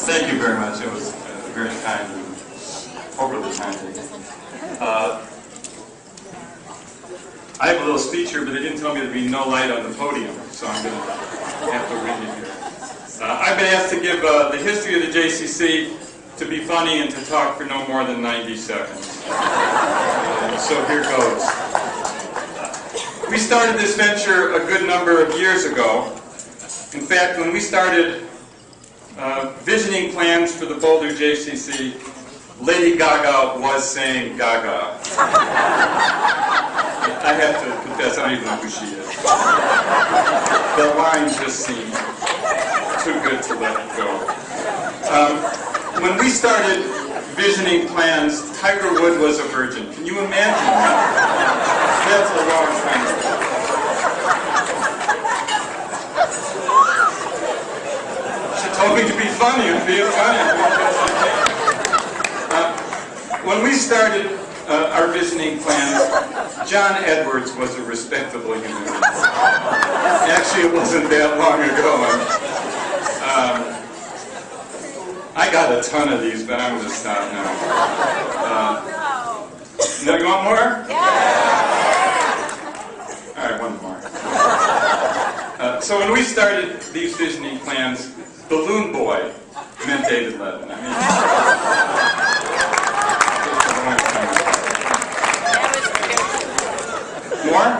Thank you very much. It was very kind and overly kind. I have a little speech here, but they didn't tell me there'd be no light on the podium, so I'm going to have to read it here. I've been asked to give the history of the JCC, to be funny, and to talk for no more than 90 seconds. So here goes. We started this venture a good number of years ago. In fact, when we started visioning plans for the Boulder JCC, Lady Gaga was saying Gaga. I have to confess, I don't even know who she is. The line just seemed too good to let it go. When we started visioning plans, Tiger Woods was a virgin. Can you imagine that? That's a long time ago. She told me to be funny and be funny. When we started our visioning plans, John Edwards was a respectable human being. Actually, it wasn't that long ago. I got a ton of these, but I'm going to stop now. No, you want more? Yeah. All right, one more. So when we started these visioning plans, Balloon Boy meant David Levin. I mean, more?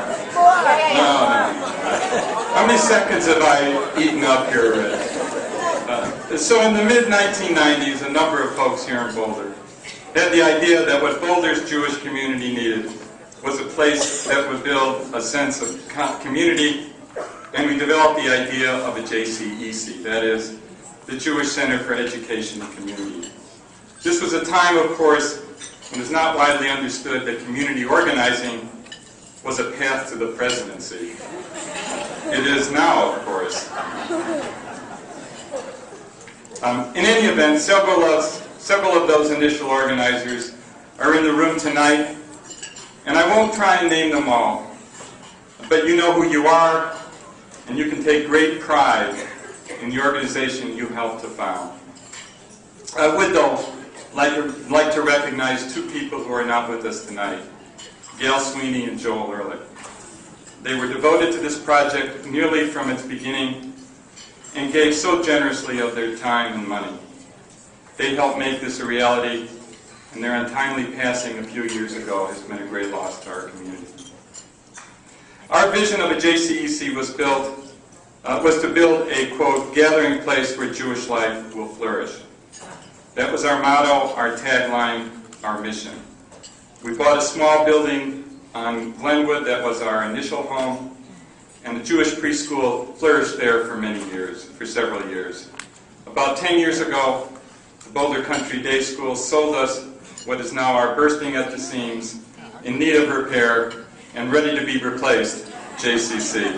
No. How many seconds have I eaten up here already? So in the mid-1990s, a number of folks here in Boulder had the idea that what Boulder's Jewish community needed was a place that would build a sense of community, and we developed the idea of a JCEC, that is, the Jewish Center for Education and Community. This was a time, of course, when it was not widely understood that community organizing was a path to the presidency. It is now, of course. In any event, several of those initial organizers are in the room tonight, and I won't try and name them all, but you know who you are, and you can take great pride in the organization you helped to found. I would, though, like to recognize two people who are not with us tonight, Gail Sweeney and Joel Ehrlich. They were devoted to this project nearly from its beginning and gave so generously of their time and money. They helped make this a reality, and their untimely passing a few years ago has been a great loss to our community. Our vision of a JCEC was to build a, quote, gathering place where Jewish life will flourish. That was our motto, our tagline, our mission. We bought a small building on Glenwood that was our initial home, and the Jewish preschool flourished there for several years. About 10 years ago, the Boulder Country Day School sold us what is now our bursting at the seams, in need of repair, and ready to be replaced, JCC.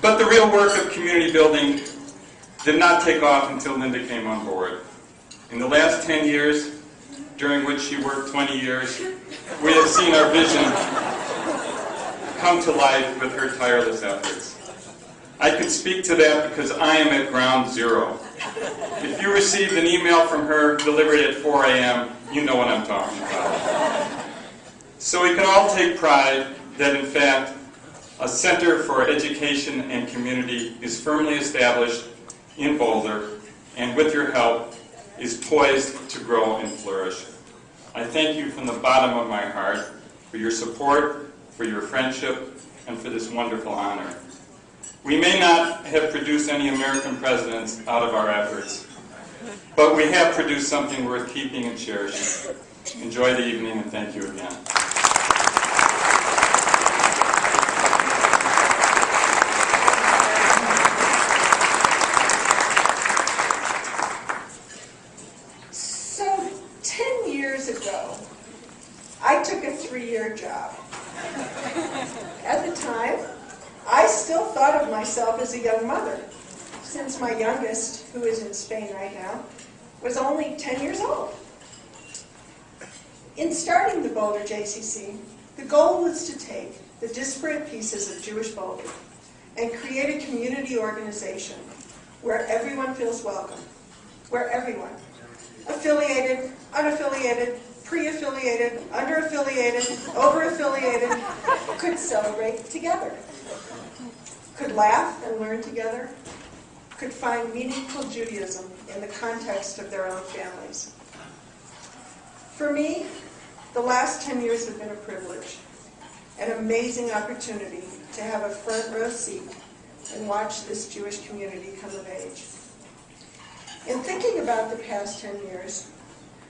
But the real work of community building did not take off until Linda came on board. In the last 10 years, during which she worked 20 years, we have seen our vision come to life with her tireless efforts. I can speak to that because I am at ground zero. If you received an email from her delivered at 4 a.m., you know what I'm talking about. So we can all take pride that, in fact, a Center for Education and Community is firmly established in Boulder, and with your help, is poised to grow and flourish. I thank you from the bottom of my heart for your support, for your friendship, and for this wonderful honor. We may not have produced any American presidents out of our efforts, but we have produced something worth keeping and cherishing. Enjoy the evening, and thank you again. I took a 3-year job. At the time, I still thought of myself as a young mother, since my youngest, who is in Spain right now, was only 10 years old. In starting the Boulder JCC, the goal was to take the the disparate pieces of Jewish Boulder and create a community organization where everyone feels welcome, where everyone, affiliated, unaffiliated, pre-affiliated, under-affiliated, over-affiliated, could celebrate together, could laugh and learn together, could find meaningful Judaism in the context of their own families. For me, the last 10 years have been a privilege, an amazing opportunity to have a front row seat and watch this Jewish community come of age. In thinking about the past 10 years,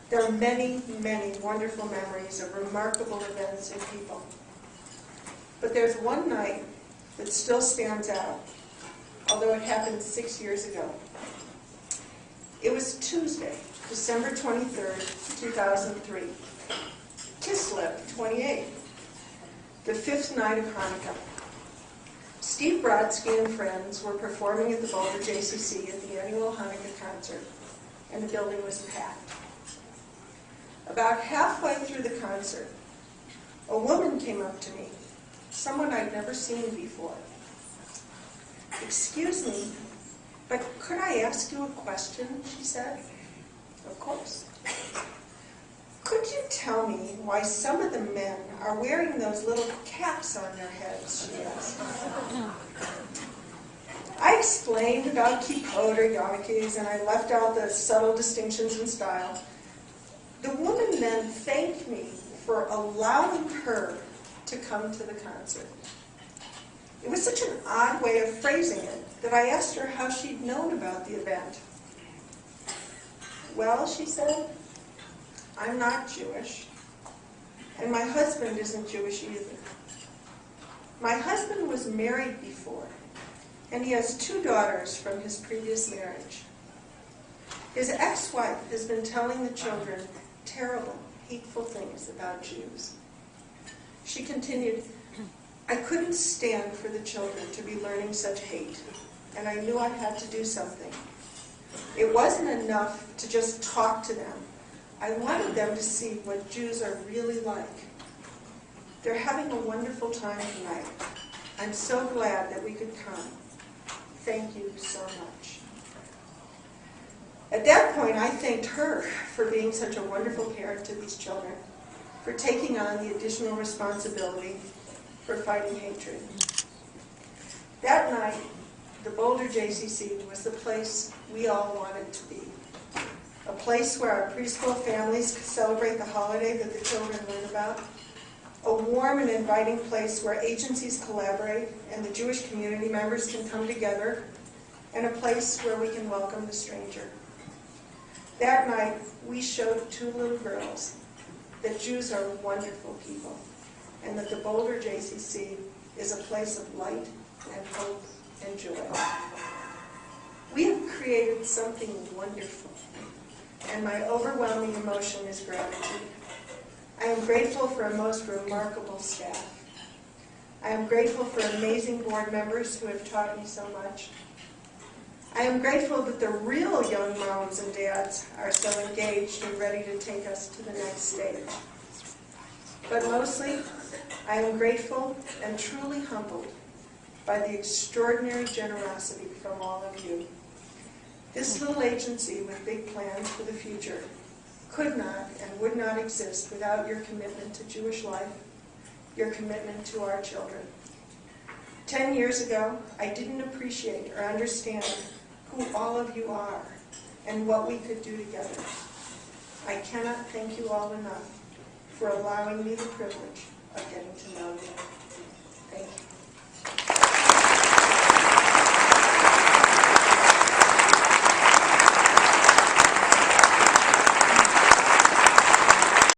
there are many, many wonderful memories of remarkable events and people. But there's one night that still stands out, although it happened 6 years ago. It was Tuesday, December 23rd, 2003, Kislev 28, the 5th night of Hanukkah. Steve Brodsky and friends were performing at the Boulder JCC at the annual Hanukkah concert, and the building was packed. About halfway through the concert, a woman came up to me, someone I'd never seen before. "Excuse me, but could I ask you a question?" she said. "Of course." "Could you tell me why some of the men are wearing those little caps on their heads?" she asked. I explained about kippot or yarmulkes, and I left out the subtle distinctions in style. The woman then thanked me for allowing her to come to the concert. It was such an odd way of phrasing it that I asked her how she'd known about the event. "Well," she said, "I'm not Jewish, and my husband isn't Jewish either. My husband was married before, and he has 2 daughters from his previous marriage. His ex-wife has been telling the children terrible, hateful things about Jews." She continued, "I couldn't stand for the children to be learning such hate, and I knew I had to do something. It wasn't enough to just talk to them. I wanted them to see what Jews are really like. They're having a wonderful time tonight. I'm so glad that we could come. Thank you so much." At that point, I thanked her for being such a wonderful parent to these children, for taking on the additional responsibility for fighting hatred. That night, the Boulder JCC was the place we all wanted to be. A place where our preschool families could celebrate the holiday that the children learn about. A warm and inviting place where agencies collaborate and the Jewish community members can come together. And a place where we can welcome the stranger. That night, we showed 2 little girls that Jews are wonderful people, and that the Boulder JCC is a place of light and hope and joy. We have created something wonderful, and my overwhelming emotion is gratitude. I am grateful for a most remarkable staff. I am grateful for amazing board members who have taught me so much. I am grateful that the real young moms and dads are so engaged and ready to take us to the next stage. But mostly, I am grateful and truly humbled by the extraordinary generosity from all of you. This little agency with big plans for the future could not and would not exist without your commitment to Jewish life, your commitment to our children. 10 years ago, I didn't appreciate or understand who all of you are and what we could do together. I cannot thank you all enough for allowing me the privilege of getting to know you. Thank you.